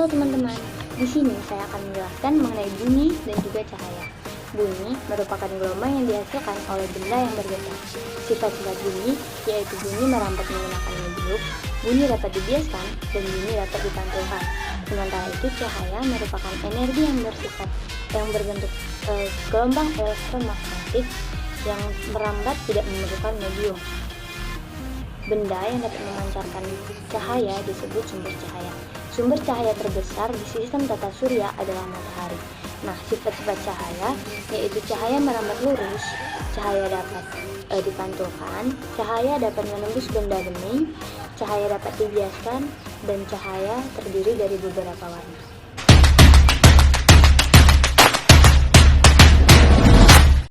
Halo teman-teman, di sini saya akan menjelaskan mengenai bunyi dan juga cahaya. Bunyi merupakan gelombang yang dihasilkan oleh benda yang bergetar. Sifat-sifat bunyi yaitu bunyi merambat menggunakan medium, bunyi dapat dibiaskan, dan bunyi dapat dipantulkan. Sementara itu cahaya merupakan energi yang bersifat yang berbentuk gelombang elektromagnetik yang merambat tidak memerlukan medium. Benda yang dapat memancarkan cahaya disebut sumber cahaya. Sumber cahaya terbesar di sistem tata surya adalah matahari. Nah, sifat-sifat cahaya yaitu cahaya merambat lurus, cahaya dapat dipantulkan, cahaya dapat menembus benda bening, cahaya dapat dibiaskan, dan cahaya terdiri dari beberapa warna.